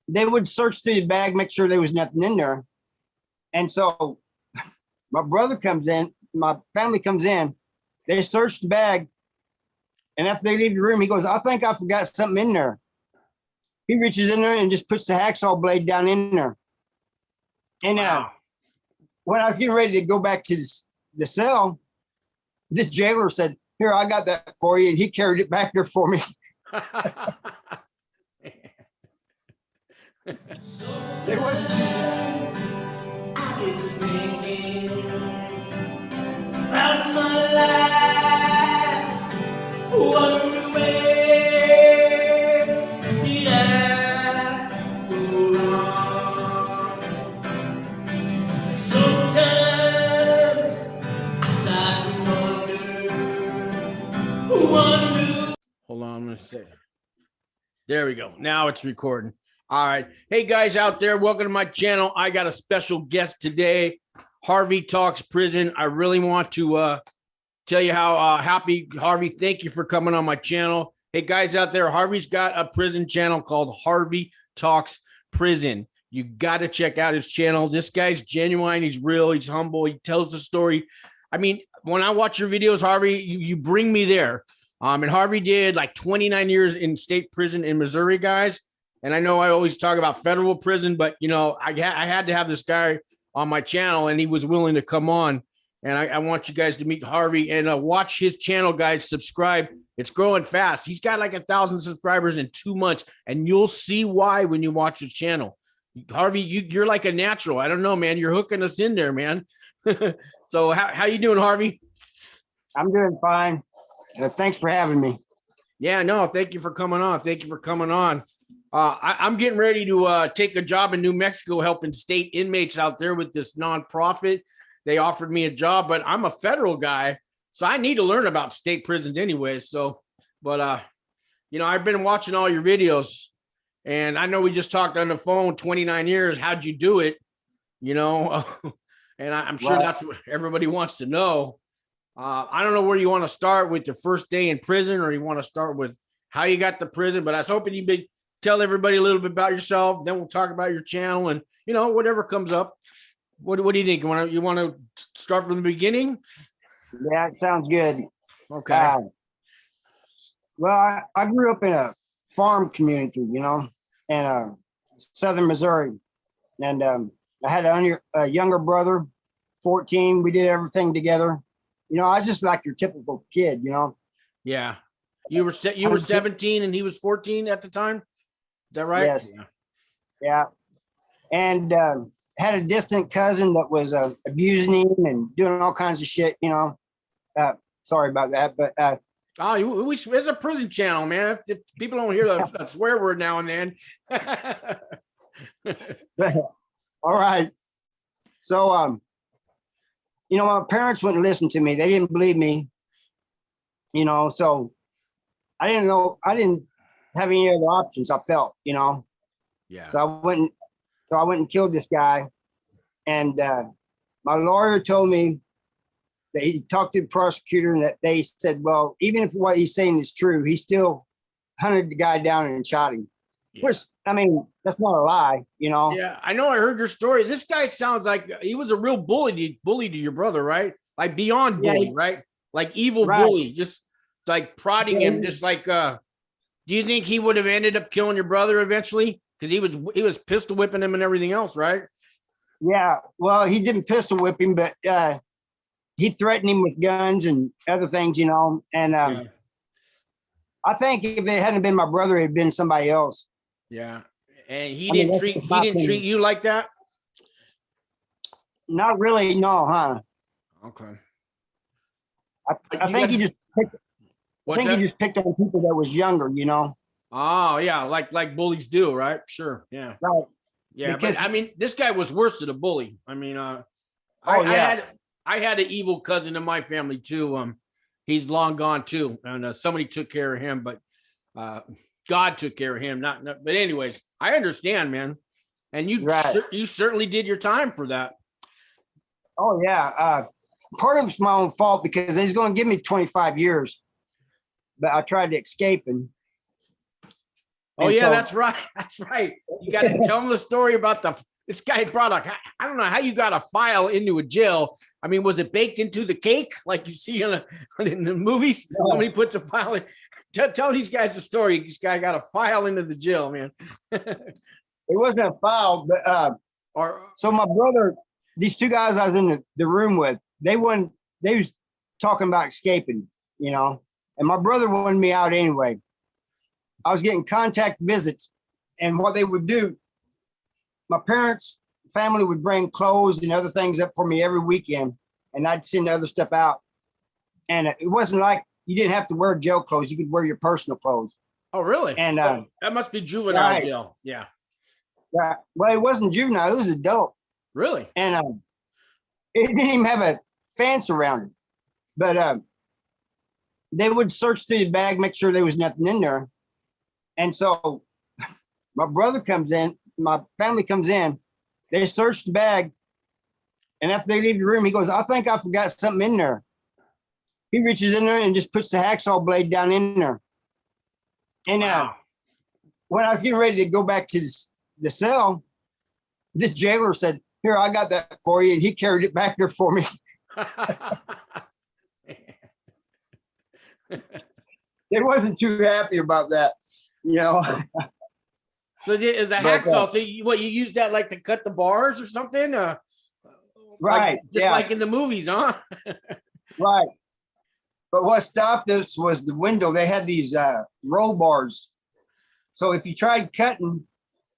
they would search through the bag, make sure there was nothing in there. And so my brother comes in, my family comes in, they search the bag. And after they leave the room, he goes, I think I forgot something in there. He reaches in there and just puts the hacksaw blade down in there. And when I was getting ready to go back to the cell, the jailer said, here, I got that for you. And he carried it back there for me. It wasn't too bad. Out my life, wonder where did I go wrong? Sometimes I start to wonder. Hold on a second. There we go. Now it's recording. All right. Hey, guys out there, welcome to my channel. I got a special guest today, Harvey Talks Prison. I really want to tell you how happy, Harvey, thank you for coming on my channel. Hey, guys out there, Harvey's got a prison channel called Harvey Talks Prison. You got to check out his channel. This guy's genuine. He's real. He's humble. He tells the story. I mean, when I watch your videos, Harvey, you bring me there. And Harvey did like 29 years in state prison in Missouri, guys. And I know I always talk about federal prison, but, you know, I had to have this guy on my channel, and he was willing to come on. And I want you guys to meet Harvey and watch his channel, guys. Subscribe. It's growing fast. He's got like 1,000 subscribers in 2 months, and you'll see why when you watch his channel. Harvey, you're like a natural. I don't know, man. You're hooking us in there, man. So how you doing, Harvey? I'm doing fine. Thanks for having me. Yeah, no, thank you for coming on. Thank you for coming on. I'm getting ready to take a job in New Mexico helping state inmates out there with this nonprofit. They offered me a job, but I'm a federal guy, so I need to learn about state prisons anyway. So, but, you know, I've been watching all your videos, and I know we just talked on the phone, 29 years. How'd you do it? You know, and I'm sure that's what everybody wants to know. I don't know where you want to start with your first day in prison, or you want to start with how you got to prison, but I was hoping you'd tell everybody a little bit about yourself. Then we'll talk about your channel and, you know, whatever comes up. What do you think? You want to start from the beginning? Yeah, it sounds good. Okay. Well, I grew up in a farm community, you know, in southern Missouri. And I had a younger brother, 14. We did everything together. You know, I was just like your typical kid, you know. Yeah. You were 17 and he was 14 at the time? Is that right? Yes. Yeah. And had a distant cousin that was abusing him and doing all kinds of shit, you know. Sorry about that, but it's a prison channel, man. If people don't hear a swear word now and then. All right. So you know, my parents wouldn't listen to me. They didn't believe me, you know, so I didn't have any other options, I felt, you know. Yeah. So I went and killed this guy. And my lawyer told me that he talked to the prosecutor and that they said, well, even if what he's saying is true, he still hunted the guy down and shot him. Yeah. Which, I mean, that's not a lie, you know? Yeah, I know. I heard your story. This guy sounds like he was a real bully to your brother, right? Like beyond bully, right? Like evil bully, just like prodding him, just like, do you think he would have ended up killing your brother eventually? Because he was pistol whipping him and everything else, right? Yeah, well, he didn't pistol whip him, but he threatened him with guns and other things, you know. And I think if it hadn't been my brother, it'd been somebody else. Yeah, and he didn't treat you like that. Not really, no, huh? Okay. I think he just picked. I think he just picked on people that was younger, you know. Oh yeah, like bullies do, right? Sure, yeah. Right. Yeah, because, but I mean, this guy was worse than a bully. I mean, I had an evil cousin in my family too. He's long gone too, and somebody took care of him, but God took care of him. Not but anyways, I understand, man. And you you certainly did your time for that. Oh yeah, part of it's my own fault because he's going to give me 25 years, but I tried to escape and. Oh, yeah, that's right. That's right. You got to tell them the story about this guy brought I don't know how you got a file into a jail. I mean, was it baked into the cake like you see in the movies? No. Somebody puts a file in. Tell these guys the story. This guy got a file into the jail, man. It wasn't a file, but so my brother, these two guys I was in the room with, they was talking about escaping, you know, and my brother wanted me out anyway. I was getting contact visits, and what they would do, my parents' family would bring clothes and other things up for me every weekend, and I'd send other stuff out. And it wasn't like you didn't have to wear jail clothes. You could wear your personal clothes. Oh, really? And that must be juvenile jail. Yeah. Right. Well, it wasn't juvenile. It was adult. Really? And it didn't even have a fence around it. But they would search through the bag, make sure there was nothing in there. And so my brother comes in, my family comes in, they search the bag. And after they leave the room, he goes, I think I forgot something in there. He reaches in there and just puts the hacksaw blade down in there. And wow. When I was getting ready to go back to the cell, the jailer said, here, I got that for you. And he carried it back there for me. They wasn't too happy about that, you know. So is a hacksaw, so you use that like to cut the bars or something? Right. Like, just like in the movies, huh? Right. But what stopped us was the window. They had these roll bars. So if you tried cutting,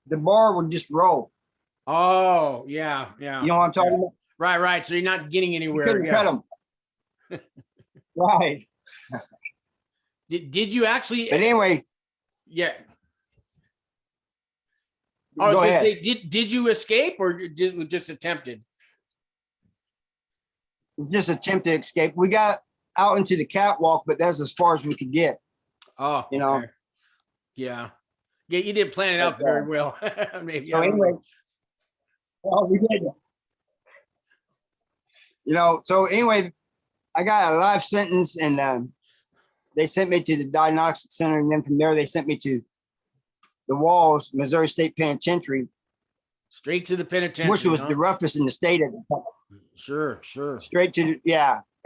the bar would just roll. Oh, yeah, yeah. You know what I'm talking about? Right, right. So you're not getting anywhere. You couldn't cut them. Right. Did you actually? But anyway. Yeah. I was going to say, did you escape or just attempted? Just attempted escape. We got out into the catwalk, but that's as far as we could get. Oh, you know. Okay. Yeah. Yeah, you didn't plan it out very well. Maybe. So anyway, well, we did. You know, so anyway, I got a life sentence, and they sent me to the diagnostic center, and then from there they sent me to the Walls, Missouri State Penitentiary. Straight to the penitentiary, which was the roughest in the state at the time. Sure, sure. Straight to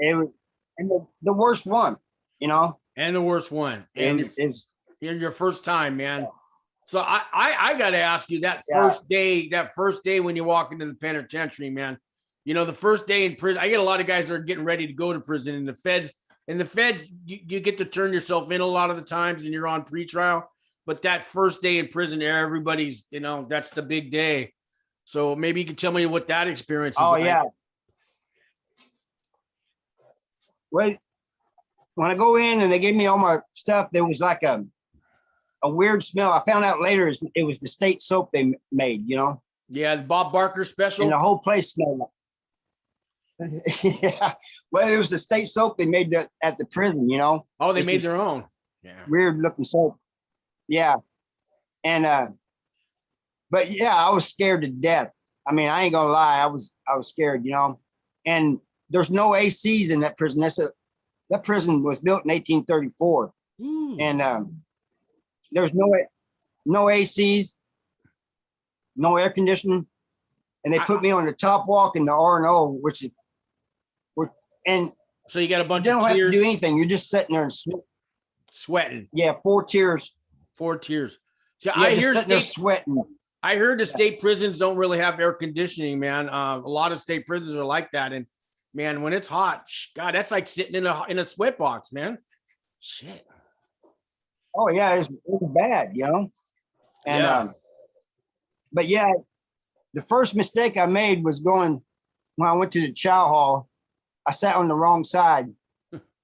and the worst one, you know. And the worst one. And it's your first time, man. So I got to ask you that first day when you walk into the penitentiary, man. You know, the first day in prison, I get a lot of guys that are getting ready to go to prison, and the feds, you get to turn yourself in a lot of the times, and you're on pretrial. But that first day in prison, everybody's, you know, that's the big day. So maybe you can tell me what that experience is like. Yeah. Well, when I go in and they gave me all my stuff, there was like a weird smell. I found out later it was the state soap they made, you know? Yeah, the Bob Barker special. And the whole place smelled like. Yeah. Well, it was the state soap they made at the prison, you know? Oh, they made their own. Yeah. Weird looking soap. Yeah. And but yeah, I was scared to death. I mean, I ain't gonna lie, I was scared, you know. And there's no ACs in that prison. That prison was built in 1834. And there's no ACs, no air conditioning. And they put me on the top walk in the R&O, and so you got a bunch of You don't have to do anything. You're just sitting there and sweating. Yeah, 4 tiers. 4 tiers. So I hear sitting sweating. I heard the state prisons don't really have air conditioning, man. A lot of state prisons are like that, and man, when it's hot, God, that's like sitting in a sweat box, man. Shit. Oh yeah, it was bad, you know. And but yeah, the first mistake I made was when I went to the chow hall. I sat on the wrong side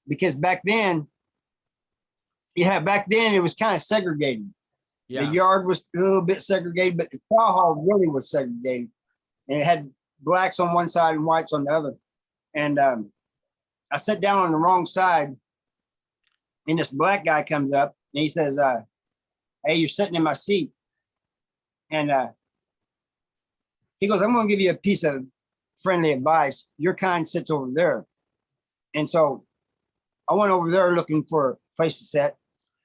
because back then it was kind of segregated. Yeah. The yard was a little bit segregated, but the chow hall really was segregated. And it had blacks on one side and whites on the other. And I sat down on the wrong side, and this black guy comes up and he says, hey, you're sitting in my seat. And he goes, I'm going to give you a piece of friendly advice. Your kind sits over there. And so I went over there looking for a place to sit.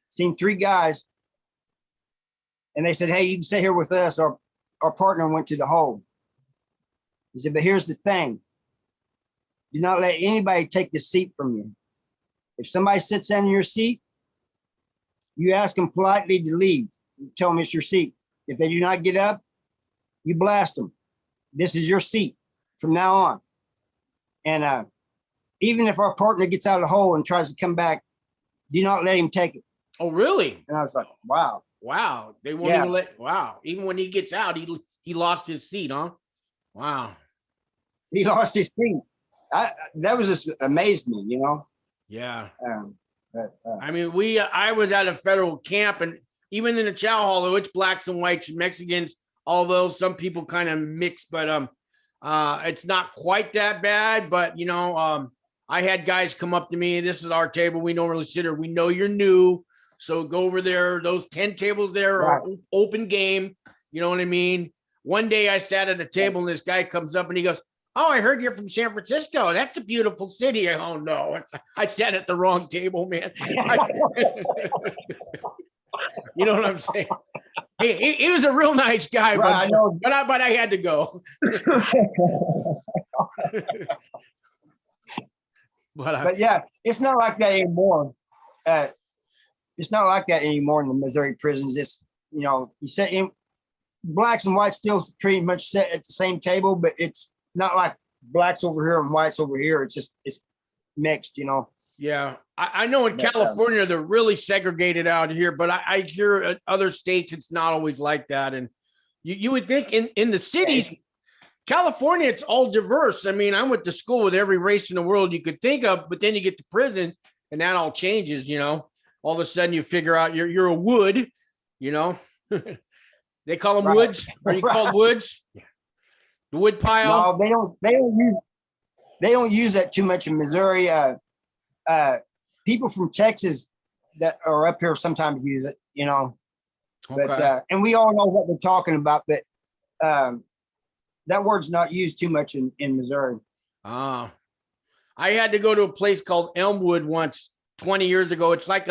Seen 3 guys And they said, hey, you can stay here with us. Our partner went to the hole. He said, but here's the thing. Do not let anybody take the seat from you. If somebody sits down in your seat, you ask them politely to leave. You tell them it's your seat. If they do not get up, you blast them. This is your seat from now on. And even if our partner gets out of the hole and tries to come back, do not let him take it. Oh, really? And I was like, wow. Wow. They won't even let, wow. Even when he gets out, he lost his seat, huh? Wow. He lost his seat. That was just amazed me, you know? Yeah. But, I mean, I was at a federal camp, and even in the chow hall, it's blacks and whites and Mexicans, although some people kind of mix, but it's not quite that bad. But, you know, I had guys come up to me. This is our table. We don't really sit here. We know you're new. So go over there. Those 10 tables there are open game. You know what I mean? One day I sat at a table and this guy comes up and he goes, oh, I heard you're from San Francisco. That's a beautiful city. Oh, no. I sat at the wrong table, man. You know what I'm saying? He was a real nice guy, right, but I had to go. But yeah, it's not like that anymore. It's not like that anymore in the Missouri prisons. It's, you know, you sit in, blacks and whites still pretty much sit at the same table, but it's not like blacks over here and whites over here. It's mixed, you know. Yeah, I know in California they're really segregated out here, but I hear in other states it's not always like that. And you would think in the cities, California, it's all diverse. I mean, I went to school with every race in the world you could think of, but then you get to prison and that all changes, you know. All of a sudden you figure out you're a wood, you know. They call them woods. Are you called woods? The wood pile? No, they don't use that too much in Missouri. People from Texas that are up here sometimes use it, you know. Okay. But and we all know what they're talking about, but that word's not used too much in Missouri. I had to go to a place called Elmwood once 20 years ago. It's like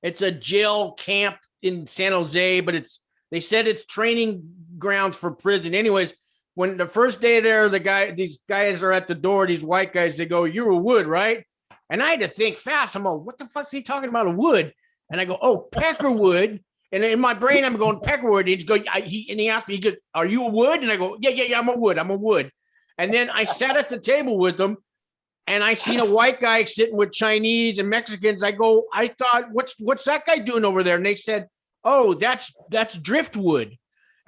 it's a jail camp in San Jose, but they said it's training grounds for prison. Anyways, when the first day there, these guys are at the door, these white guys, they go, you're a wood, right? And I had to think fast. I'm like, what the fuck's he talking about, a wood? And I go, oh, peckerwood. And in my brain, I'm going peckerwood. He asked me, he goes, are you a wood? And I go, yeah, I'm a wood. And then I sat at the table with them and I seen a white guy sitting with Chinese and Mexicans. I thought, what's that guy doing over there? And they said, oh, that's driftwood.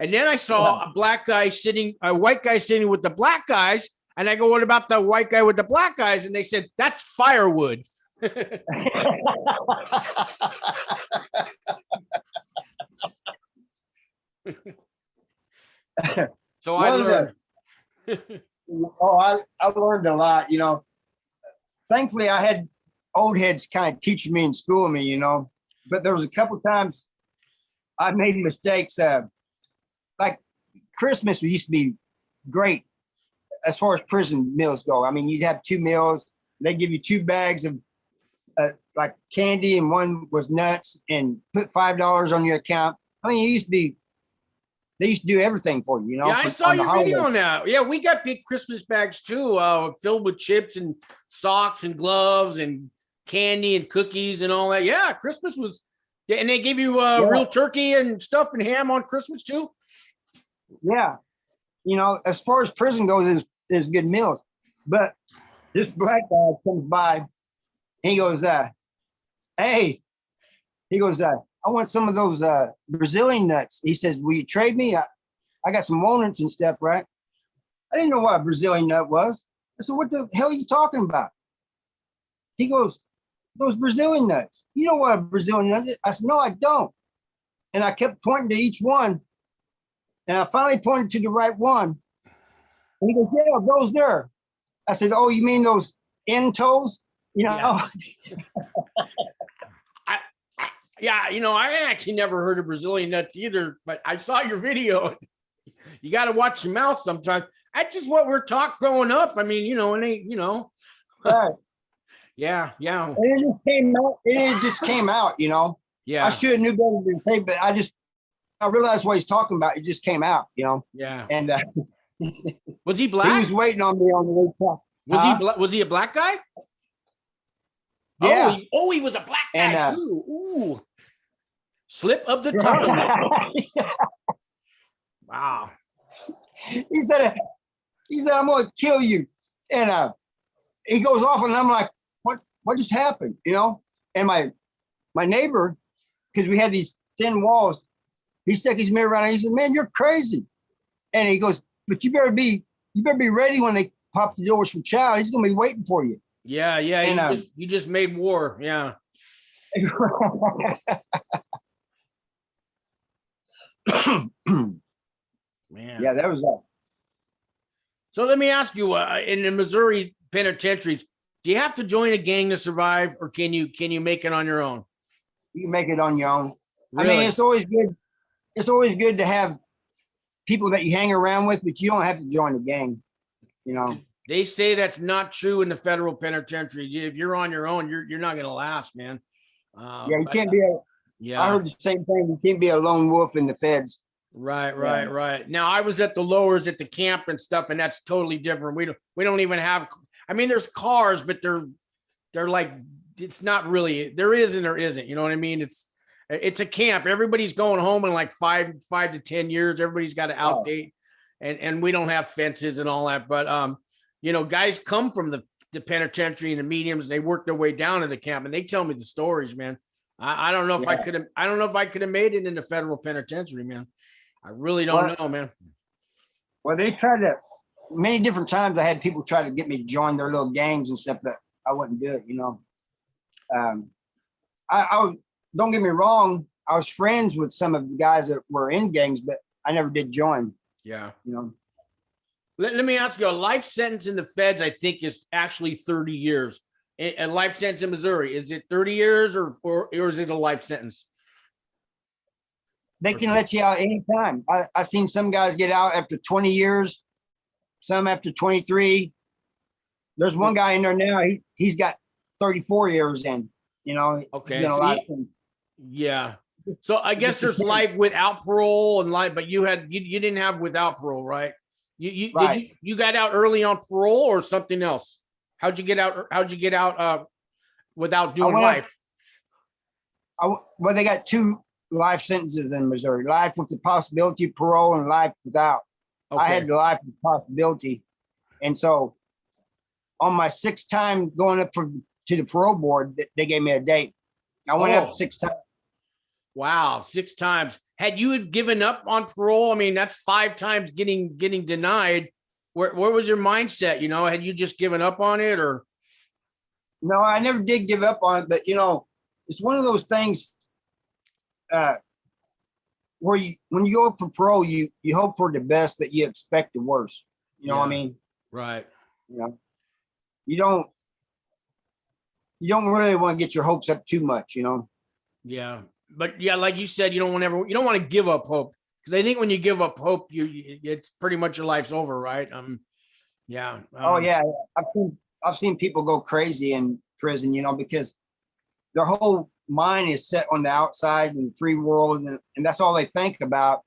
And then I saw a white guy sitting with the black guys. And I go, what about the white guy with the black guys? And they said, that's firewood. So I learned. I learned a lot, you know. Thankfully, I had old heads kind of teaching me and schooling me, you know. But there was a couple of times I made mistakes. Like Christmas used to be great as far as prison meals go. I mean, you'd have 2 meals. They give you 2 bags of like candy, and one was nuts, and put $5 on your account. I mean, they used to do everything for you, you know. Yeah, I saw your video on that. Yeah, we got big Christmas bags too, filled with chips and socks and gloves and candy and cookies and all that. Yeah, Christmas was, and they give you real turkey and stuff and ham on Christmas too. Yeah, you know, as far as prison goes, there's good meals. But this black guy comes by, and he goes, hey, he goes, I want some of those Brazilian nuts. He says, will you trade me? I got some walnuts and stuff, right? I didn't know what a Brazilian nut was. I said, what the hell are you talking about? He goes, those Brazilian nuts. You know what a Brazilian nut is? I said, no, I don't. And I kept pointing to each one. And I finally pointed to the right one. And he goes, yeah, those there. I said, oh, you mean those end toes? You know? Yeah. Yeah, you know, I actually never heard of Brazilian nuts either, but I saw your video. You got to watch your mouth sometimes. That's just what we're taught growing up. I mean, you know, it ain't, you know. Right. Yeah. And it just came out. You know. Yeah. I should have knew better to say, but I I realized what he's talking about, it just came out, Yeah. And Was he he black? was waiting on me on the way back. Was he a black guy? Yeah. Oh, he was a black guy And, too. Ooh. Slip of the tongue. Wow. he said, I'm going to kill you. And he goes off, and I'm like, what just happened? And my neighbor, because we had these thin walls, he stuck his mirror around and he said, man, you're crazy. And he goes, but you better be ready when they pop the doors for chow. He's going to be waiting for you. Yeah. And, you just made war. Yeah. Man. Yeah, that was that. So let me ask you, in the Missouri penitentiaries, do you have to join a gang to survive, or can you make it on your own? You can make it on your own. Really? I mean, it's always good. It's always good to have people that you hang around with, but you don't have to join the gang. They say that's not true in the federal penitentiaries. If you're on your own, you're not going to last, man. Yeah, you can't be I heard the same thing. You can't be a lone wolf in the feds. Right. Now, I was at the lowers at the camp and stuff, and that's totally different. We don't even have. I mean, there's cars, but they're like, it's not really. There is and there isn't. You know what I mean? It's a camp. Everybody's going home in like 5 to 10 years. Everybody's got to outdate, and we don't have fences and all that. But guys come from the penitentiary and the mediums. They work their way down to the camp, and they tell me the stories, man. I don't know if I could have. I don't know if I could have made it in the federal penitentiary, man. I really don't know, man. Well, they tried to many different times. I had people try to get me to join their little gangs and stuff, but I wouldn't do it. I don't get me wrong. I was friends with some of the guys that were in gangs, but I never did join. Yeah. Let me ask you, a life sentence in the feds, I think, is actually 30 years. A life sentence in Missouri, is it 30 years or is it a life sentence? They can let you out anytime. I seen some guys get out after 20 years, some after 23. There's one guy in there now. He's got 34 years in. Okay. Yeah. So I guess there's life without parole and life, but you didn't have without parole, right? You got out early on parole or something else? How'd you get out without doing life? Well, they got 2 life sentences in Missouri: life with the possibility of parole and life without. Okay. I had the life with possibility, and so on my 6th time going up to the parole board, they gave me a date. I went up 6 times. Wow, 6 times. Had you given up on parole? I mean, that's 5 times getting denied. Where was your mindset? Had you just given up on it, or? No, I never did give up on it, but it's one of those things where when you go up for parole, you hope for the best, but you expect the worst. You know what I mean? Right. You don't really want to get your hopes up too much, Yeah. But yeah, like you said, you don't want to give up hope, because I think when you give up hope, it's pretty much your life's over, right? Yeah. Oh yeah, I've seen people go crazy in prison, because their whole mind is set on the outside and the free world, and that's all they think about,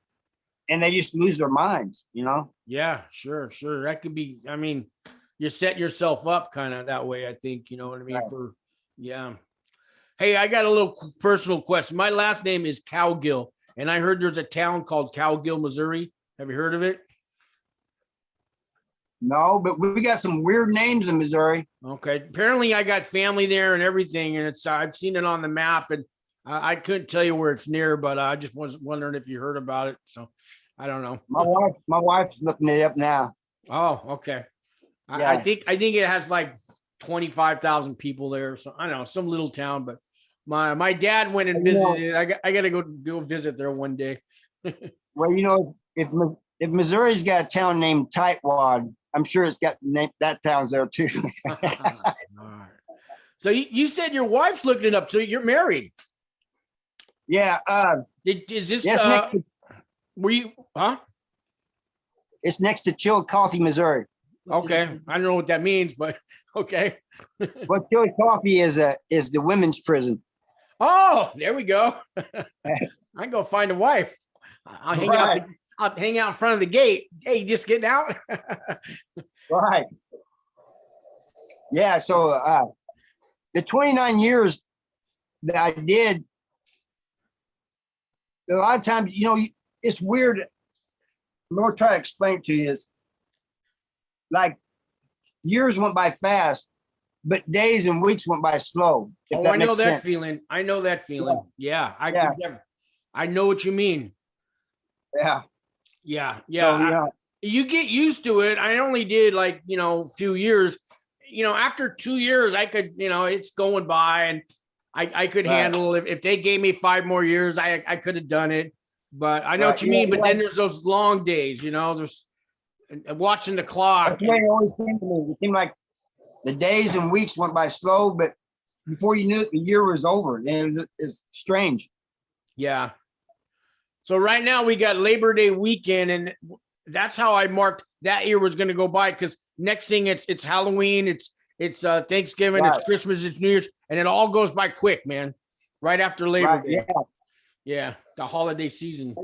and they just lose their minds, Yeah, sure. That could be. I mean, you set yourself up kind of that way, I think. You know what I mean? Right. Hey, I got a little personal question. My last name is Cowgill, and I heard there's a town called Cowgill, Missouri. Have you heard of it? No, but we got some weird names in Missouri. Okay. Apparently I got family there and everything, and I've seen it on the map, and I couldn't tell you where it's near, but I just was wondering if you heard about it. So I don't know. My wife's looking it up now. Oh, okay. Yeah. I think it has like 25,000 people there. So I don't know, some little town, but my dad went and visited. I got to go visit there one day. Well, if Missouri's got a town named Tightwad, I'm sure it's got that town's there too. All right. So you said your wife's looking it up. So you're married? Yeah. Is this? Yes, were you? Huh? It's next to Chilled Coffee, Missouri. Okay, I don't know what that means, but okay. Well, Chilled Coffee is the women's prison. Oh, there we go. I can go find a wife. I'll hang out in front of the gate. Hey, just getting out. Right. Yeah. So the 29 years that I did, a lot of times, you know, it's weird. I'm going to try to explain to you is like years went by fast, but days and weeks went by slow. Oh, I know that feeling. I know that feeling. Yeah. I know what you mean. Yeah. Yeah. So, yeah. You get used to it. I only did like, you know, a few years, you know, after 2 years, I could, you know, it's going by and I could handle if they gave me 5 more years, I could have done it. But I know what you mean. But then there's those long days, you know, there's watching the clock. That's the way it always seemed to me. It seemed like the days and weeks went by slow, but before you knew it, the year was over. And it's strange. Yeah. So right now we got Labor Day weekend, and that's how I marked that year was going to go by. Because next thing it's Halloween, it's Thanksgiving, it's Christmas, it's New Year's, and it all goes by quick, man. Right after Labor Day. Yeah, the holiday season.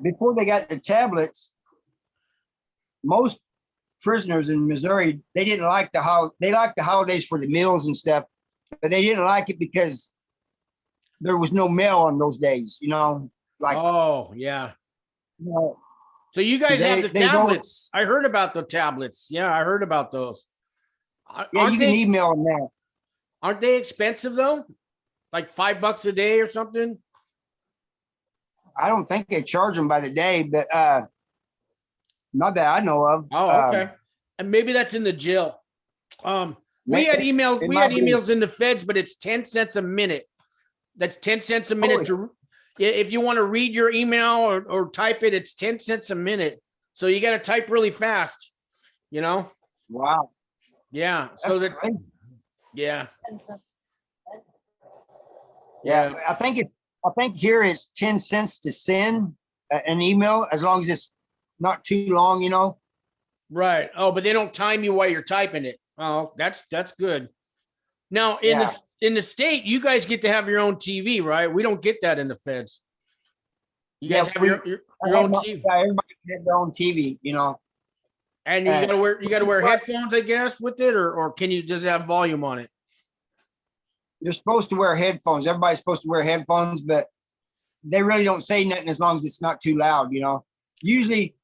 Before they got the tablets, most prisoners in Missouri, they didn't like the holidays for the meals and stuff, but they didn't like it because there was no mail on those days, you know. Like, oh yeah. You know, so you guys have the tablets. I heard about the tablets. Yeah, I heard about those. Yeah, you can email them now. Aren't they expensive though? Like $5 a day or something? I don't think they charge them by the day, but not that I know of. Oh, okay. And maybe that's in the jail. We had emails in the feds, but it's 10 cents a minute. That's 10 cents a minute if you want to read your email or type it, it's 10 cents a minute. So you got to type really fast, you know? Wow. Yeah. So that, yeah. Yeah. I think here it's 10 cents to send an email as long as it's not too long, you know? Right. Oh, but they don't time you while you're typing it. Oh, that's good. Now in the state, you guys get to have your own TV, right? We don't get that in the feds. You guys have your own TV. Yeah, everybody has their own TV, you know. And you gotta wear headphones, I guess, with it, or can you just have volume on it? You're supposed to wear headphones. Everybody's supposed to wear headphones, but they really don't say nothing as long as it's not too loud, you know. Usually,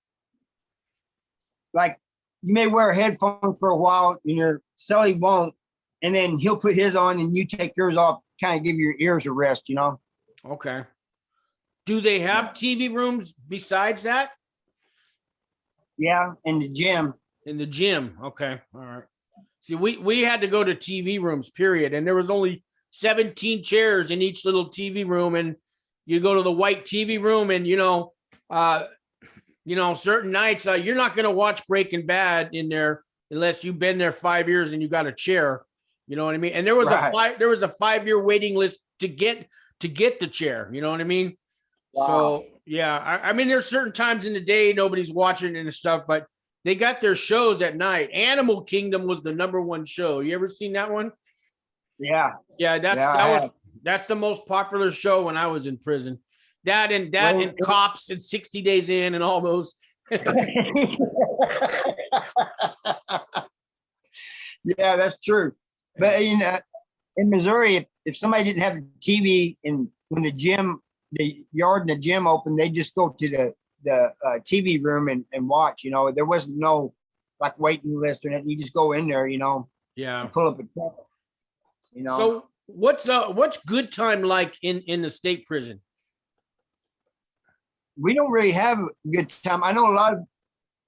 like, you may wear headphones for a while and your cellie won't, and then he'll put his on and you take yours off, kind of give your ears a rest, you know. Okay. Do they have TV rooms besides that? Yeah, in the gym. In the gym. Okay. All right. See, we had to go to TV rooms, period. And there was only 17 chairs in each little TV room. And you go to the white TV room and, certain nights, you're not going to watch Breaking Bad in there unless you've been there 5 years and you got a chair. You know what I mean? And there was a 5-year waiting list to get the chair. You know what I mean? Wow. So yeah, I mean, there's certain times in the day nobody's watching and stuff, but they got their shows at night. Animal Kingdom was the #1 show. You ever seen that one? Yeah. Yeah, that's the most popular show when I was in prison. That and Cops and 60 Days In and all those. Yeah, that's true. But in Missouri, if somebody didn't have a TV when the yard and the gym open, they just go to the TV room and watch. You know, there wasn't no like waiting list or anything. You just go in there, you know. Yeah. And pull up a channel, you know. So what's good time like in the state prison? We don't really have a good time. I know a lot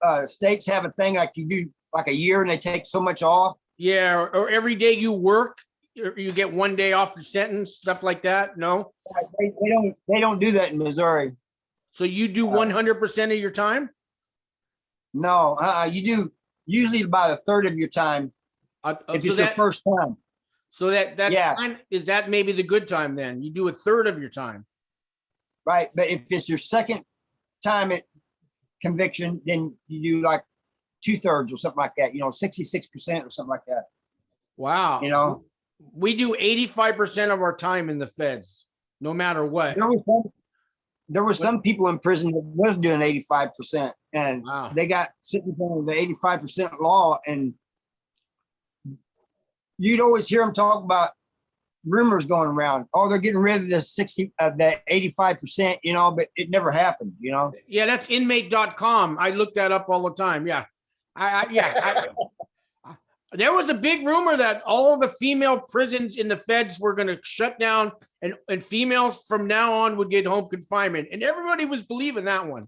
of states have a thing like you do like a year and they take so much off. Yeah, or every day you work, you get 1 day off your sentence, stuff like that. No, they don't do that in Missouri. So you do 100% of your time? No, you do usually about a third of your time if it's your first time. So is that maybe the good time then? You do a third of your time. Right, but if it's your second time at conviction, then you do like 2/3 or something like that. You know, 66% or something like that. Wow. You know, we do 85% of our time in the feds, no matter what. there were some people in prison that was doing 85%, and Wow. they got sitting under the 85% law, and you'd always hear them talk about rumors going around. Oh, they're getting rid of the 85%, you know, but it never happened, you know. Yeah, that's inmate.com. I look that up all the time. Yeah. There was a big rumor that all the female prisons in the feds were going to shut down, and females from now on would get home confinement. And everybody was believing that one.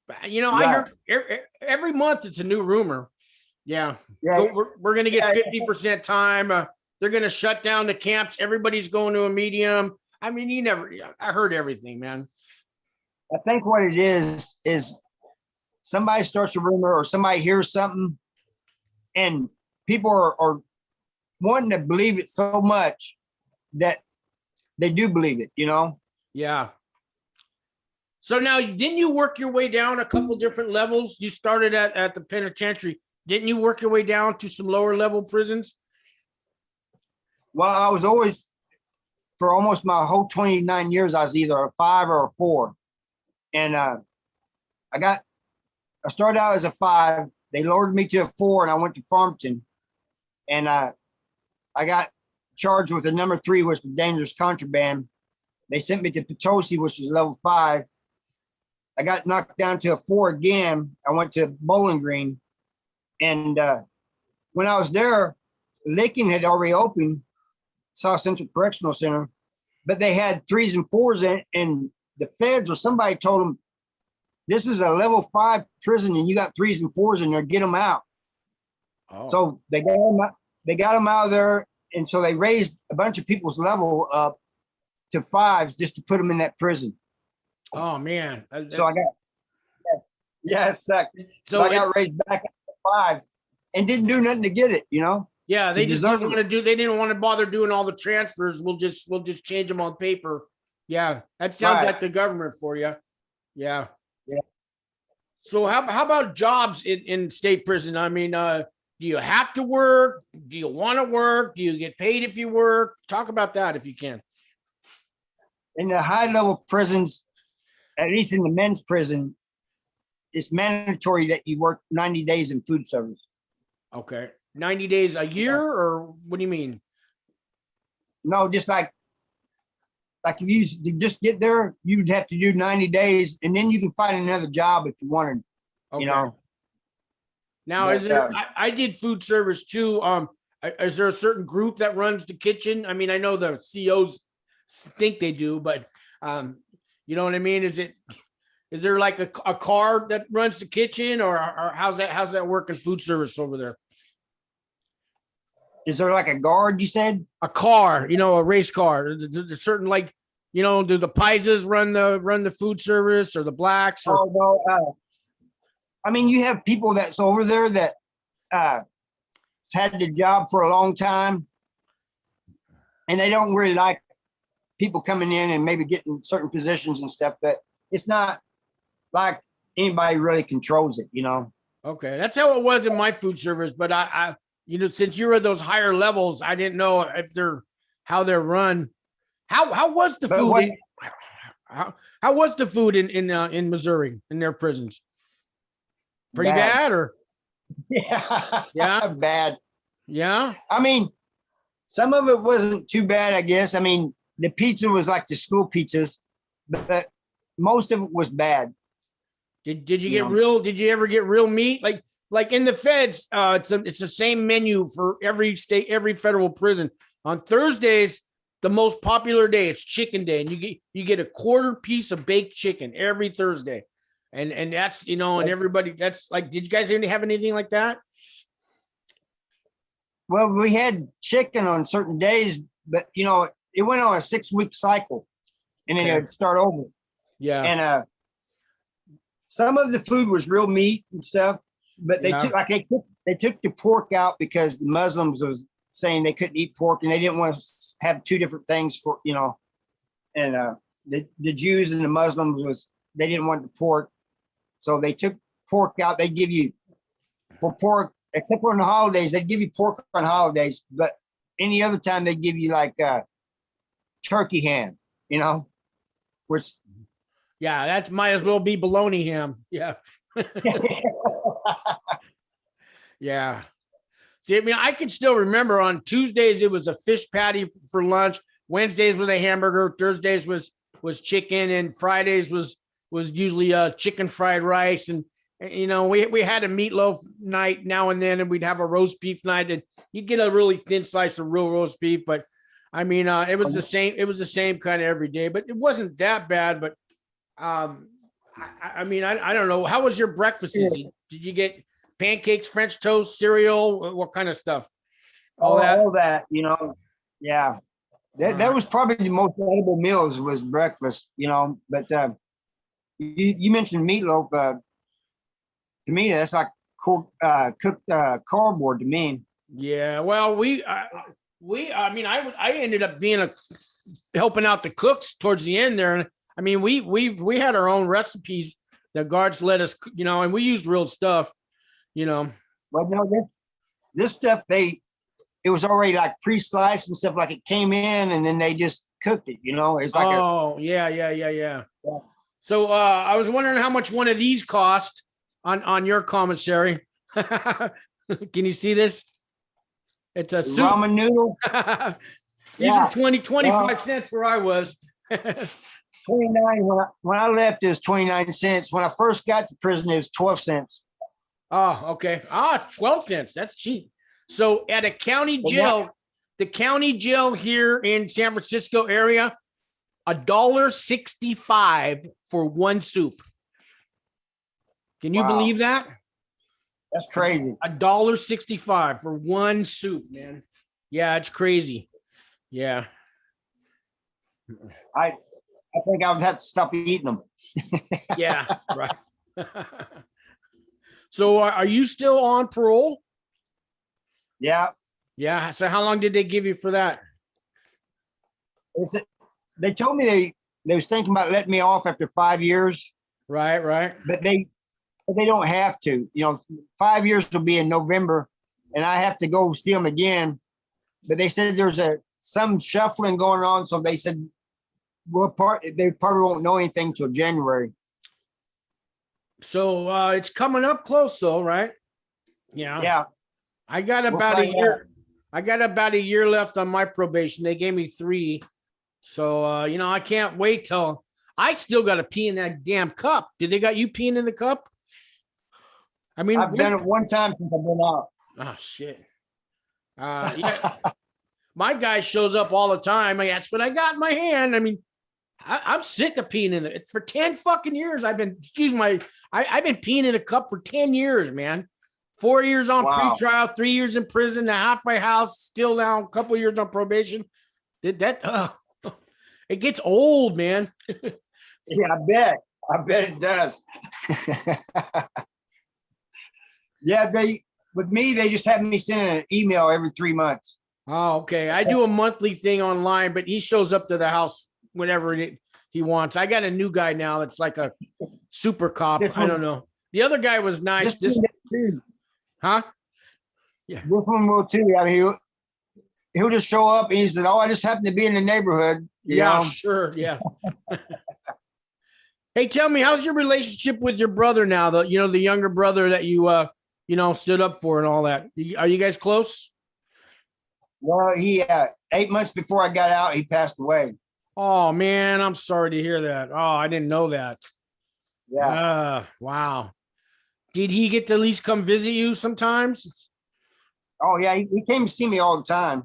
But, you know, I hear every month it's a new rumor. Yeah. So we're going to get 50% time. They're going to shut down the camps. Everybody's going to a medium. I mean, I heard everything, man. I think what it is somebody starts a rumor or somebody hears something, and people are wanting to believe it so much that they do believe it, you know? Yeah. So now, didn't you work your way down a couple different levels? You started at the penitentiary. Didn't you work your way down to some lower level prisons? Well, I was always, for almost my whole 29 years, I was either a 5 or a 4. And I started out as a 5. They lowered me to a 4, and I went to Farmington. And I got charged with a number 3, which was dangerous contraband. They sent me to Potosi, which was level 5. I got knocked down to a 4 again. I went to Bowling Green. And when I was there, Lincoln had already opened, South Central Correctional Center, but they had 3s and 4s in, and the feds or somebody told them, this is a level 5 prison and you got 3s and 4s in there, get them out. Oh. So they got them out of there. And so they raised a bunch of people's level up to 5s just to put them in that prison. Oh man. So I got, so I got raised back up to 5 and didn't do nothing to get it, you know? Yeah, they just didn't want to do, they didn't want to bother doing all the transfers. We'll just change them on paper. Yeah, that sounds like the government for you. Yeah. Yeah. So how about jobs in state prison? I mean, do you have to work? Do you want to work? Do you get paid if you work? Talk about that if you can. In the high level prisons, at least in the men's prison, it's mandatory that you work 90 days in food service. Okay. 90 days a year, or what do you mean? No, just like if you just get there, you'd have to do 90 days, and then you can find another job if you wanted, you know. Now, is there, I did food service too. Is there a certain group that runs the kitchen? I mean, I know the COs think they do, but you know what I mean? Is there like a car that runs the kitchen, or how's that work in food service over there? Is there like a guard, you said? A car, you know, a race car. There's certain, like, you know, do the Pisas run the food service, or the blacks? Or... Oh, no. I mean, you have people that's over there that had the job for a long time, and they don't really like people coming in and maybe getting certain positions and stuff, but it's not like anybody really controls it, you know? Okay. That's how it was in my food service. But I you know, since you're at those higher levels, I didn't know if how they're run. How was the food? How was the food in Missouri, in their prisons? Pretty bad, or? Yeah. Bad. Yeah. I mean, some of it wasn't too bad, I guess. I mean, the pizza was like the school pizzas, but most of it was bad. Did you get real? Did you ever get real meat? Like in the feds, it's the same menu for every state, every federal prison. On Thursdays, the most popular day, it's chicken day, and you get a quarter piece of baked chicken every Thursday, and that's, you know, and everybody, that's like, did you guys have anything like that? Well, we had chicken on certain days, but you know, it went on a 6-week cycle, and then it would start over. Yeah, and some of the food was real meat and stuff. But they took the pork out because the Muslims was saying they couldn't eat pork, and they didn't want to have 2 different things for, you know. And the Jews and the Muslims they didn't want the pork, so they took pork out. They give you for pork, except for on the holidays, they give you pork on holidays, but any other time they give you like turkey ham, you know, which Yeah, that might as well be bologna ham. Yeah. Yeah. See, I mean, I can still remember on Tuesdays it was a fish patty for lunch. Wednesdays was a hamburger. Thursdays was chicken, and Fridays was usually chicken fried rice. And you know, we had a meatloaf night now and then, and we'd have a roast beef night, and you'd get a really thin slice of real roast beef. But I mean, it was the same. It was the same kind of every day, but it wasn't that bad. But I mean, I don't know. How was your breakfast? Did you get pancakes, French toast, cereal? What kind of stuff? All that, you know. Yeah. That was probably the most edible meals was breakfast, you know. But you mentioned meatloaf. To me, that's like cooked cardboard to me. Yeah. Well, I mean, I ended up being helping out the cooks towards the end there. And I mean, we had our own recipes. The guards let us, you know, and we used real stuff, you know. Well, no, this stuff, it was already like pre-sliced and stuff, like it came in and then they just cooked it, you know. It's like yeah. So I was wondering how much one of these cost on your commissary. Can you see this? It's a soup. Ramen noodle. These are 25 cents where I was. 29 when I left, it was 29 cents. When I first got to prison, it was 12 cents. Oh, okay. 12 cents. That's cheap. So at a county jail, the county jail here in San Francisco area, $1.65 for one soup. Can you believe that? That's crazy. $1.65 for one soup, man. Yeah, it's crazy. Yeah. I think I would have to stop eating them. Yeah, right. So are you still on parole? Yeah. Yeah. So how long did they give you for that? They told me they was thinking about letting me off after 5 years. Right. But they don't have to. You know, 5 years will be in November, and I have to go see them again. But they said there's some shuffling going on, so they said they probably won't know anything till January. So it's coming up close, though, right? Yeah. Yeah. I got about a year. I got about a year left on my probation. They gave me 3. So you know, I can't wait till I still got to pee in that damn cup. Did they got you peeing in the cup? I mean, I've done it one time since I've been out. Oh shit. Yeah. My guy shows up all the time. That's what I got in my hand. I mean, I'm sick of peeing in it. For 10 fucking years, I've been peeing in a cup for 10 years, man. 4 years on pre-trial, 3 years in prison, a halfway house, still now, a couple years on probation. It gets old, man. Yeah, I bet it does. Yeah, with me, they just have me send an email every 3 months. Oh, okay. I do a monthly thing online, but he shows up to the house whenever he wants. I got a new guy now that's like a super cop. I don't know. The other guy was nice. Huh? Yeah. This one will too. I mean, he'll just show up and he said, "Oh, I just happen to be in the neighborhood." You know? Sure. Yeah. Hey, tell me, how's your relationship with your brother now? The younger brother that you stood up for and all that. Are you guys close? Well, he 8 months before I got out, he passed away. Oh man, I'm sorry to hear that. Oh, I didn't know that. Yeah. Wow. Did he get to at least come visit you sometimes? Oh yeah, he came to see me all the time.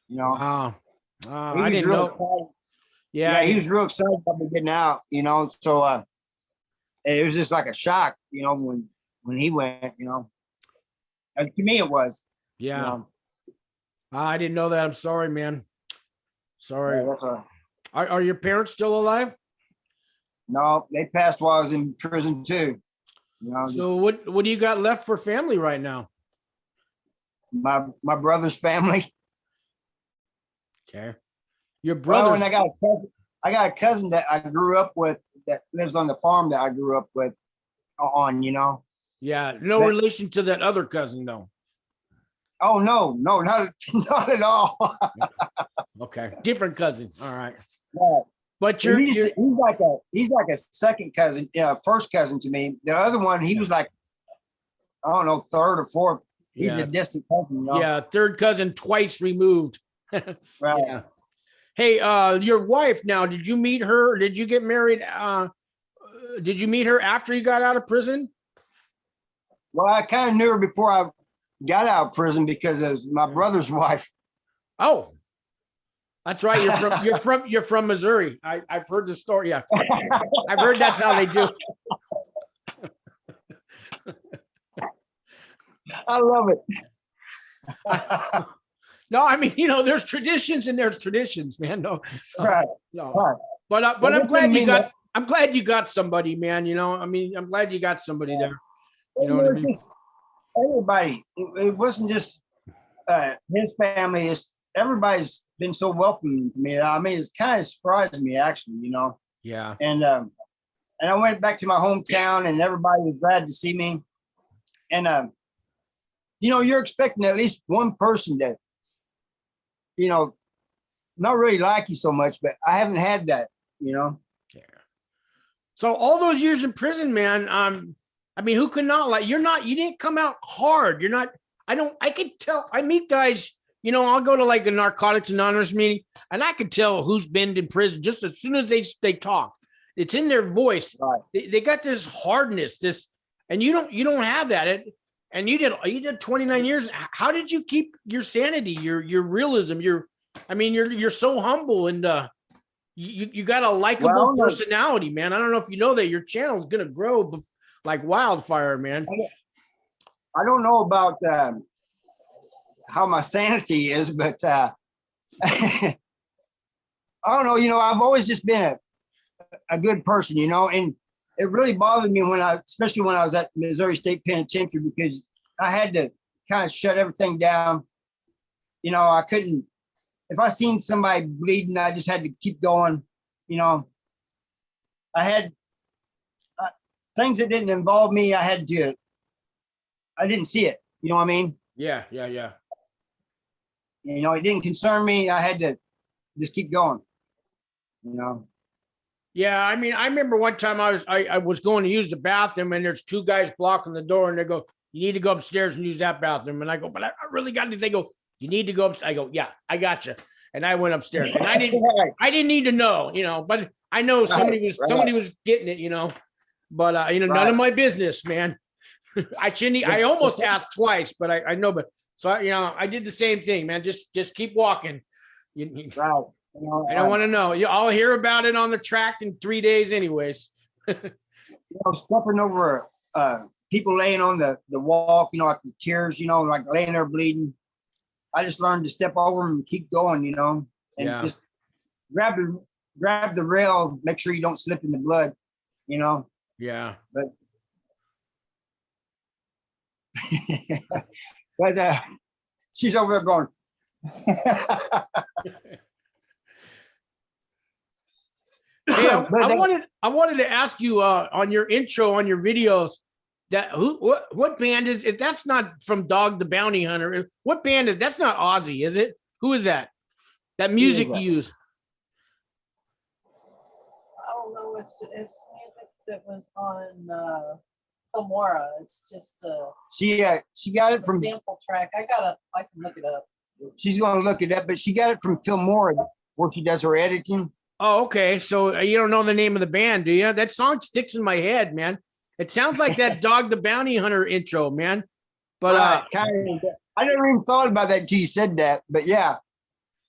You know. Wow. I didn't know. Yeah, he was real excited about me getting out. You know, so it was just like a shock. You know, when he went. You know, and to me it was. Yeah. You know? I didn't know that. I'm sorry, man. Sorry. Yeah, that's all right. Are your parents still alive? No, they passed while I was in prison too. You know, so what do you got left for family right now? My brother's family. Okay. Your brother. Oh, and I got a cousin that I grew up with that lives on the farm that I grew up with you know. Yeah, no relation to that other cousin though. Oh no, not at all. Okay. Different cousin. All right. Yeah. But he's like a second cousin, first cousin to me. The other one, he was like, I don't know, third or fourth. He's a distant cousin. You know? Yeah, third cousin twice removed. Right. Yeah. Hey, your wife now, did you meet her? Did you get married? Did you meet her after you got out of prison? Well, I kind of knew her before I got out of prison because it was my brother's wife. Oh, that's right. You're from Missouri. I've heard the story. Yeah. I've heard that's how they do. I love it. No, I mean, there's traditions and there's traditions, man. No, right. No. Right. But I'm glad you got somebody, man. I mean, I'm glad you got somebody there. You know what I mean? Everybody. It wasn't just his family. Everybody's been so welcoming to me. I mean, it's kind of surprised me, actually. Yeah. And I went back to my hometown, and everybody was glad to see me. And you're expecting at least one person that, not really like you so much, but I haven't had that. Yeah. So all those years in prison, man. I mean, who could not like? You didn't come out hard. You're not. I could tell. I meet guys. I'll go to like a Narcotics Anonymous meeting, and I could tell who's been in prison just as soon as they talk. It's in their voice. Right. They got this hardness, and you don't have that. And you did 29 years. How did you keep your sanity, your realism? You're so humble, and you got a likable personality, man. I don't know if you know that your channel is gonna grow like wildfire, man. I don't know about how my sanity is, but I don't know. I've always just been a good person, and it really bothered me especially when I was at Missouri State Penitentiary, because I had to kind of shut everything down. I couldn't, if I seen somebody bleeding, I just had to keep going. I had things that didn't involve me. I didn't see it. You know what I mean? Yeah. It didn't concern me. I had to just keep going. Yeah, I mean, I remember one time I was going to use the bathroom, and there's two guys blocking the door, and they go, "You need to go upstairs and use that bathroom." And I go, "But I really got to." They go, "You need to go upstairs." I go, "Yeah, I got you." And I went upstairs, and I didn't need to know, but I know somebody was getting it, but none of my business, man. I almost asked twice, but I know, but so I did the same thing, man. Just keep walking. Right. I don't want to know. I'll hear about it on the track in 3 days anyways. Stepping over people laying on the walk, like the tears, like laying there bleeding. I just learned to step over them and keep going, and just grab the rail, make sure you don't slip in the blood, Yeah. But but she's over there going. Hey, I wanted to ask you on your intro on your videos that what band is it? That's not from Dog the Bounty Hunter. What band is that's not Ozzy, is it? Who is that? That music you use? I don't know. It's music that was on Filmora. It's just she got it from sample track. I can look it up. She's gonna look it up, but she got it from Filmora where she does her editing. Oh, okay. So you don't know the name of the band, do you? That song sticks in my head, man. It sounds like that Dog the Bounty Hunter intro, man. But I never even thought about that until you said that. But yeah,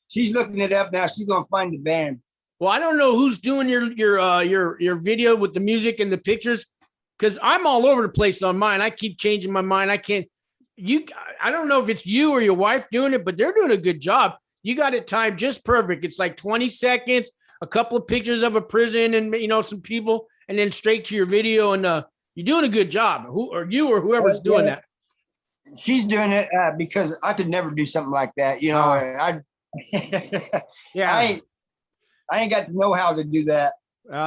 she's looking it up now. She's gonna find the band. Well, I don't know who's doing your video with the music and the pictures, because I'm all over the place on mine. I keep changing my mind. I don't know if it's you or your wife doing it, but they're doing a good job. You got it timed just perfect. It's like 20 seconds, a couple of pictures of a prison and some people, and then straight to your video. And you're doing a good job. Whoever's doing that. She's doing it because I could never do something like that. Yeah. I ain't got to know how to do that.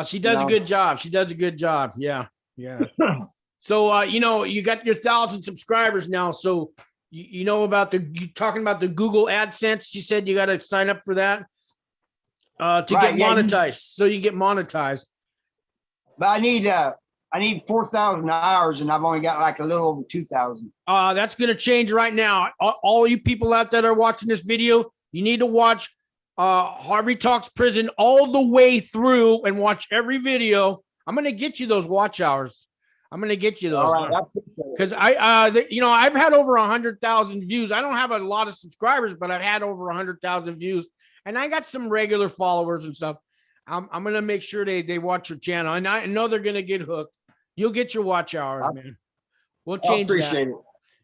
She does a good job. She does a good job. Yeah. So, you got your 1,000 subscribers now. So, you talking about the Google AdSense. You said you got to sign up for that. to Right, get yeah, monetized. So you get monetized. But I need 4,000 hours, and I've only got like a little over 2,000. That's going to change right now. All you people out there that are watching this video, you need to watch Harvey Talks Prison all the way through and watch every video. I'm going to get you those watch hours. I'm going to get you those. All right, Because I've had over 100,000 views. I don't have a lot of subscribers, but I've had over 100,000 views, and I got some regular followers and stuff. I'm going to make sure they watch your channel, and I know they're going to get hooked. You'll get your watch hours, man. We'll change that. Appreciate it.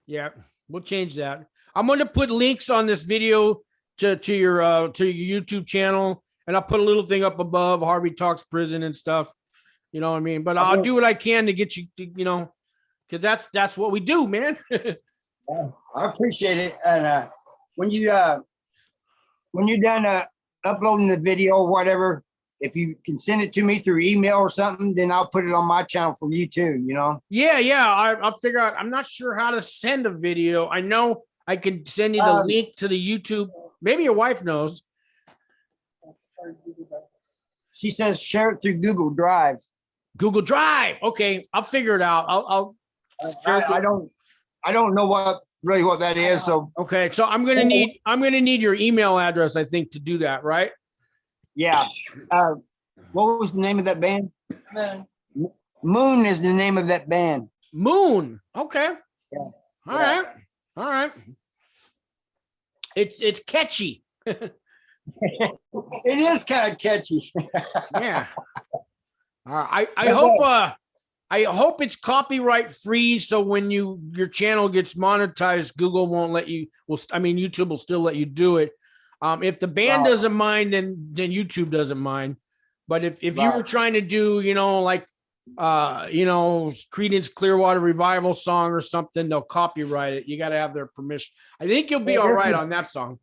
Yeah, we'll change that. I'm going to put links on this video to your YouTube channel, and I'll put a little thing up above Harvey Talks Prison and stuff. You know what I mean? But I'll do what I can to get you to, because that's what we do, man. I appreciate it. And when you're done uploading the video or whatever, if you can send it to me through email or something, then I'll put it on my channel for you too, Yeah. I'll figure out. I'm not sure how to send a video. I know I can send you the link to the YouTube. Maybe your wife knows. She says share it through Google Drive. Google Drive. Okay, I'll figure it out. I don't know what that is. So okay, so I'm gonna need your email address, I think, to do that, right? Yeah. What was the name of that band? Moon. Moon is the name of that band. Moon. Okay. Yeah. All right. It's catchy. It is kind of catchy. Yeah. I hope it's copyright free, so when your channel gets monetized, Google won't let you. YouTube will still let you do it. If the band doesn't mind, then YouTube doesn't mind. But if you were trying to do, Creedence Clearwater Revival song or something, they'll copyright it. You got to have their permission. I think you'll be all right on that song.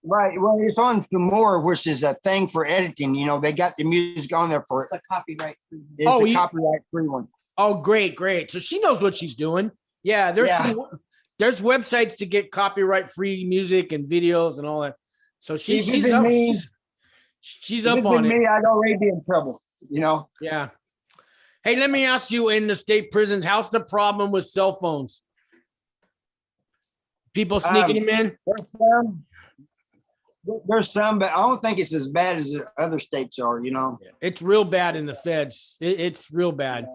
Right. Well, it's on some more, which is a thing for editing. They got the music on there for the copyright free. It's a copyright free one. Oh, great. So she knows what she's doing. Yeah, there's websites to get copyright free music and videos and all that. So she's up. She's up on it. I'd already be in trouble. Yeah. Hey, let me ask you: in the state prisons, how's the problem with cell phones? People sneaking them in. There's some, but I don't think it's as bad as the other states are. It's real bad in the feds. It's real bad.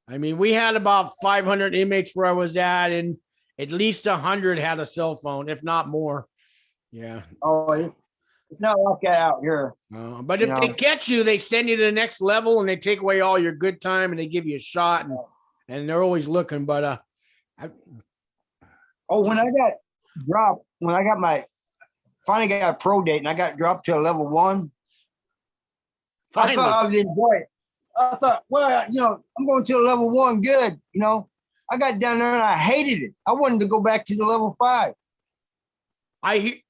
I mean, we had about 500 inmates where I was at, and at least 100 had a cell phone, if not more. Yeah. Oh, it's not like that out here. But if they catch you, they send you to the next level, and they take away all your good time, and they give you a shot, and they're always looking. But when I got dropped, finally got a pro date, and I got dropped to a level 1. Finally. I thought I would enjoy it. I thought, I'm going to a level 1, good. I got down there and I hated it. I wanted to go back to the level 5. You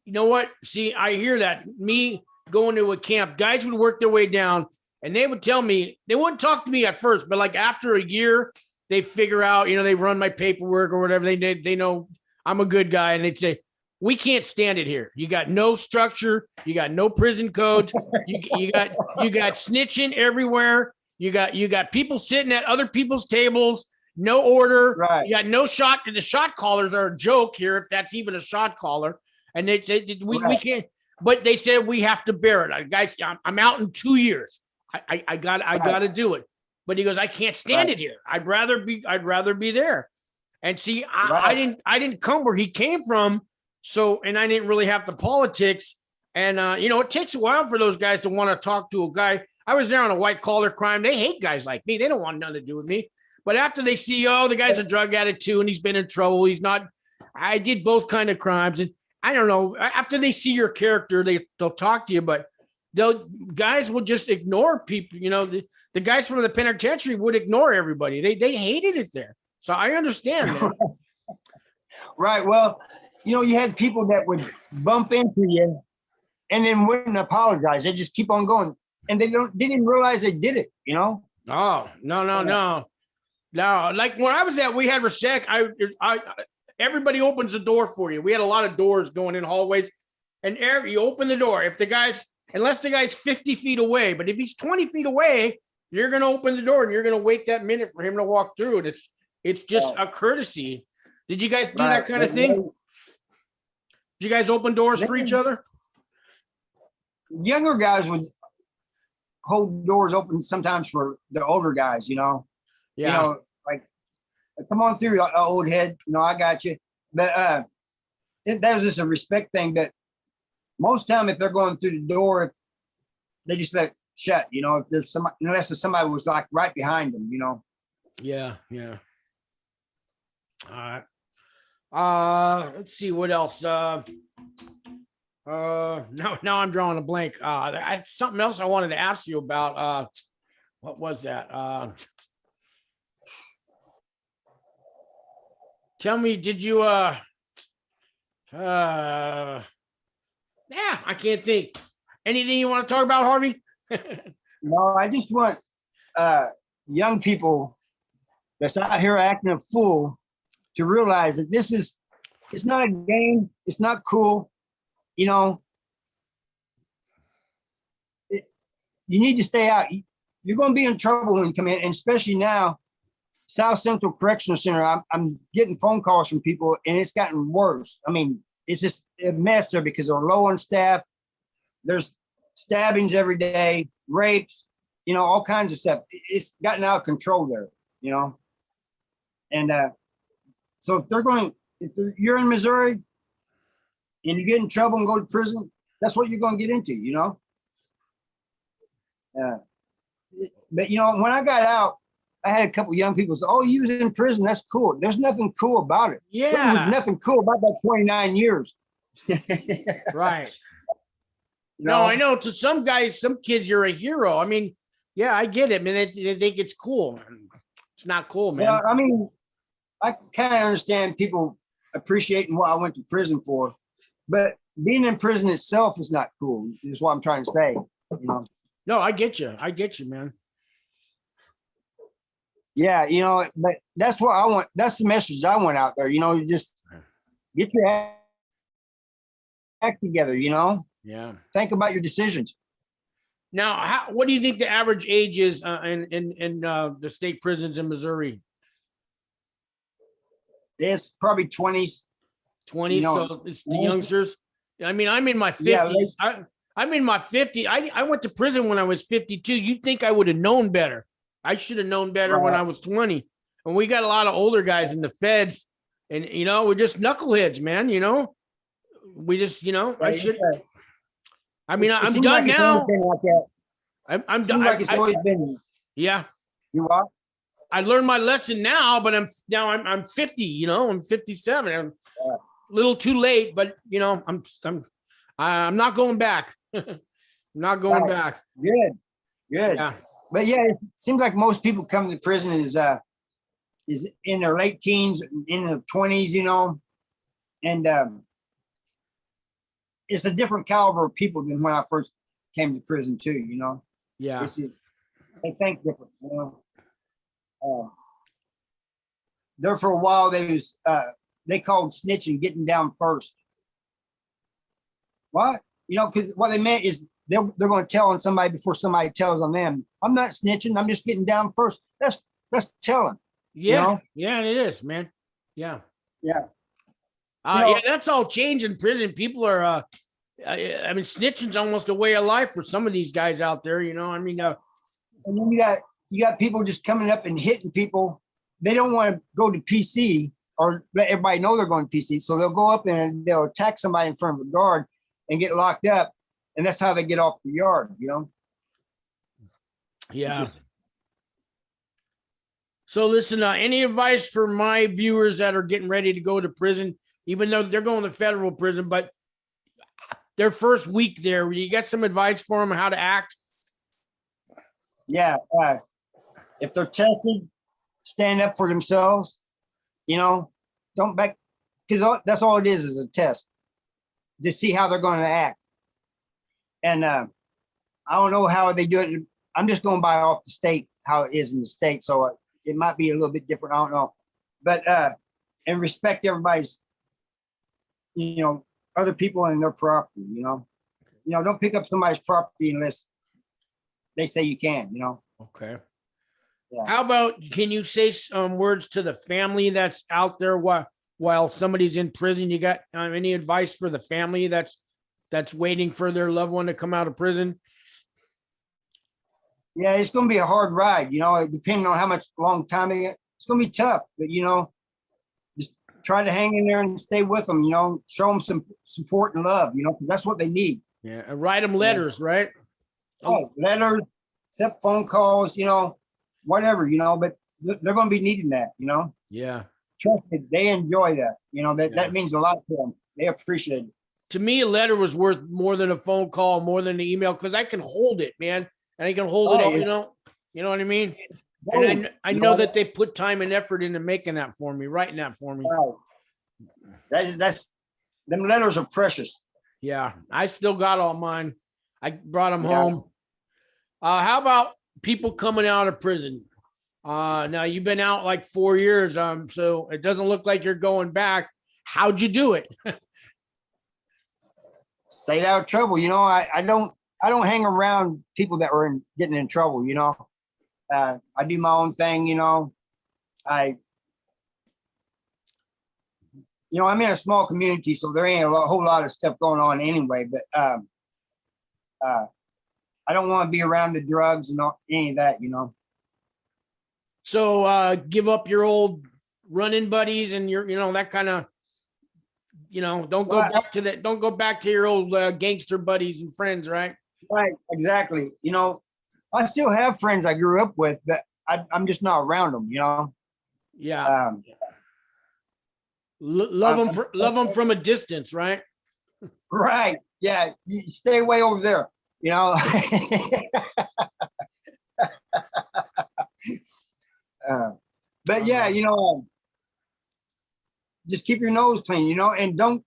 know what? See, I hear that. Me going to a camp, guys would work their way down, and they would tell me, they wouldn't talk to me at first, but like after a year, they figure out, they run my paperwork or whatever. They know I'm a good guy, and they'd say, we can't stand it here. You got no structure. You got no prison code. You got snitching everywhere. You got people sitting at other people's tables. No order. Right. You got no shot. The shot callers are a joke here, if that's even a shot caller. And they say we can't. But they said we have to bear it, guys. I'm out in 2 years. I got to do it. But he goes, I can't stand it here. I'd rather be there. And see, I didn't come where he came from. So, and I didn't really have the politics. And, it takes a while for those guys to want to talk to a guy. I was there on a white collar crime. They hate guys like me. They don't want nothing to do with me. But after they see, the guy's a drug addict too, and he's been in trouble. I did both kind of crimes. And I don't know, after they see your character, they'll talk to you, but guys will just ignore people. The guys from the penitentiary would ignore everybody. They hated it there. So I understand that. Right. Well, you had people that would bump into you and then wouldn't apologize. They just keep on going, and they didn't realize they did it. Oh, no. Like when I was at, we had respect. Everybody opens the door for you. We had a lot of doors going in hallways, and you open the door. If the guys, unless the guy's 50 feet away. But if he's 20 feet away, you're going to open the door and you're going to wait that minute for him to walk through it. It's just a courtesy. Did you guys do that kind of thing? Did you guys open doors for each other? Younger guys would hold doors open sometimes for the older guys, you know. Yeah. You know, like, come on through, old head. You know, I got you. But that was just a respect thing. But most time, if they're going through the door, they just let it shut. You know, if there's somebody, unless if somebody was like right behind them, you know. Yeah, yeah. All right. Let's see what else. Now I'm drawing a blank. Something else I wanted to ask you about. What was that? Tell me, did you yeah, I can't think. Anything you want to talk about, Harvey? No, I just want young people that's out here acting a fool to realize that it's not a game. It's not cool. You know, you need to stay out. You're going to be in trouble when you come in, and especially now, South Central Correctional Center. I'm getting phone calls from people, and it's gotten worse. I mean, it's just a mess there because they're low on staff. There's stabbings every day, rapes, you know, all kinds of stuff. It's gotten out of control there, you know. And so if you're in Missouri and you get in trouble and go to prison, that's what you're going to get into, you know. But you know, when I got out, I had a couple young people say, "Oh, you was in prison. That's cool." There's nothing cool about it. Yeah, there was nothing cool about that 29 years. Right. You No, know? I know. To some guys, some kids, you're a hero. I mean, yeah, I get it. I mean, they think it's cool. It's not cool, man. Well, I mean, I kind of understand people appreciating what I went to prison for, but being in prison itself is not cool. Is what I'm trying to say. You know. No, I get you. I get you, man. Yeah, you know, but that's what I want. That's the message I want out there. You know, you just get your act together. You know. Yeah. Think about your decisions. Now, what do you think the average age is in the state prisons in Missouri? It's probably 20s. 20. You know, so it's the youngsters. I mean, I'm in my 50s. Yeah, I'm in my 50s. I went to prison when I was 52. You'd think I would have known better. I should have known better when I was 20. And we got a lot of older guys in the feds. And, you know, we're just knuckleheads, man. You know, we just, you know, I should. I mean, I'm done now. Like I'm done. Like it's always been. Yeah. You are? I learned my lesson now, but I'm 50, you know, I'm 57. I'm a little too late, but you know, I'm not going back. I'm not going back. Good. Yeah. But yeah, it seems like most people come to prison is in their late teens, in their 20s, you know, and it's a different caliber of people than when I first came to prison too, you know. Yeah. They think different, you know. There for a while, they called snitching getting down first. What? You know, because what they meant is they're going to tell on somebody before somebody tells on them. I'm not snitching. I'm just getting down first. That's telling. Yeah. You know? Yeah, it is, man. Yeah. Yeah. Yeah, that's all changed in prison. People are, I mean, snitching's almost a way of life for some of these guys out there, you know. I mean, and then you got people just coming up and hitting people. They don't want to go to PC or let everybody know they're going to PC. So they'll go up and they'll attack somebody in front of a guard and get locked up. And that's how they get off the yard, you know? Yeah. So listen, any advice for my viewers that are getting ready to go to prison, even though they're going to federal prison, but their first week there, you got some advice for them on how to act? Yeah. If they're tested, stand up for themselves, you know, don't back, because that's all it is a test to see how they're going to act. And I don't know how they do it. I'm just going by off the state, how it is in the state. So it might be a little bit different. I don't know. But and respect everybody's, you know, other people and their property, you know. don't pick up somebody's property unless they say you can, Okay. Yeah. How about, can you say some words to the family that's out there while somebody's in prison? You got any advice for the family that's waiting for their loved one to come out of prison? Yeah, it's going to be a hard ride, depending on how much long time it's going to be tough, but, just try to hang in there and stay with them, show them some support and love, because that's what they need. Yeah. And write them letters, right? Oh, letters, accept phone calls, whatever, but they're going to be needing that, Yeah. Trust me, they enjoy that, that means a lot to them. They appreciate it. To me, a letter was worth more than a phone call, more than an email, because I can hold it, man. And I can hold it all, you know what I mean? And I know that they put time and effort into making that for me, writing that for me. Wow. Them letters are precious. Yeah, I still got all mine. I brought them home. How about people coming out of prison? Now you've been out like 4 years, so it doesn't look like you're going back. How'd you do it? Stayed out of trouble. I don't hang around people that were getting in trouble. I do my own thing. I'm in a small community, so there ain't whole lot of stuff going on anyway. But I don't want to be around the drugs and any of that. So give up your old running buddies and your, that kind of, don't go back to that. Don't go back to your old gangster buddies and friends, right? Right, exactly. I still have friends I grew up with, but I'm just not around them. Yeah. Love them from a distance, right? Right. Yeah. You stay way over there. But yeah, just keep your nose clean, and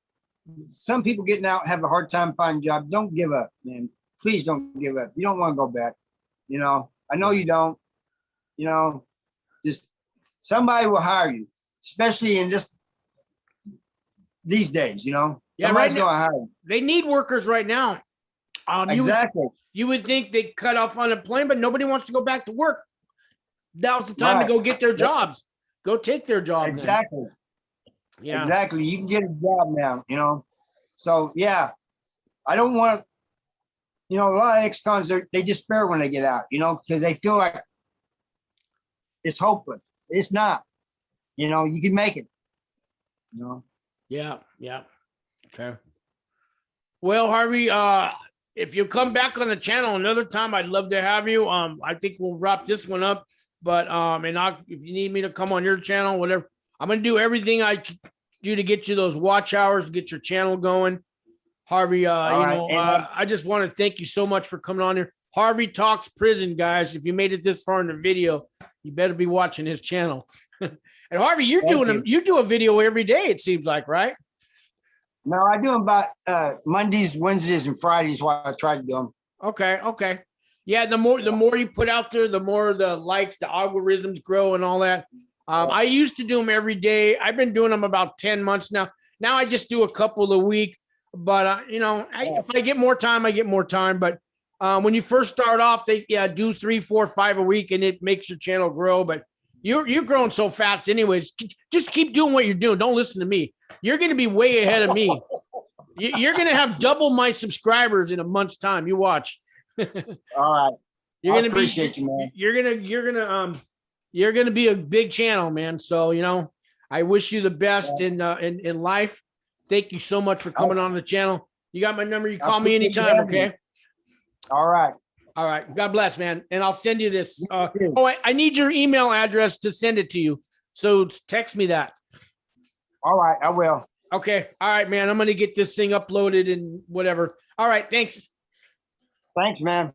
some people getting out have a hard time finding jobs. Don't give up, man. Please don't give up. You don't want to go back. I know you don't, just somebody will hire you, especially in these days, Yeah, somebody's right going to hire you. They need workers right now. Exactly. You would think they cut off unemployment, but nobody wants to go back to work. Now's the time Right. to go get their jobs. Go take their jobs. Exactly. Yeah. Exactly. You can get a job now, So yeah, I don't want a lot of ex-cons, they despair when they get out, because they feel like it's hopeless. It's not, you can make it, Yeah. Yeah. Okay. Well, Harvey, if you come back on the channel another time, I'd love to have you. I think we'll wrap this one up, but, if you need me to come on your channel, whatever, I'm going to do everything I can do to get you those watch hours, to get your channel going. Harvey, I just want to thank you so much for coming on here. Harvey Talks Prison, guys. If you made it this far in the video, you better be watching his channel. And Harvey, you do a video every day, it seems like, right? No, I do them about Mondays, Wednesdays, and Fridays while I try to do them. Okay. Yeah, the more you put out there, the more the likes, the algorithms grow and all that. I used to do them every day. I've been doing them about 10 months now. Now I just do a couple a week. But, if I get more time, I get more time. But when you first start off, do 3, 4, 5 a week, and it makes your channel grow. But you're growing so fast anyways. Just keep doing what you're doing. Don't listen to me. You're going to be way ahead of me. You're going to have double my subscribers in a month's time. You watch. All right. You're gonna appreciate you, man. You're gonna be a big channel, man. So I wish you the best in life. Thank you so much for coming on the channel. You got my number. You call me anytime, okay? All right. All right. God bless, man. And I'll send you this. I need your email address to send it to you. So text me that. All right. I will. Okay. All right, man. I'm going to get this thing uploaded and whatever. All right. Thanks. Thanks, man.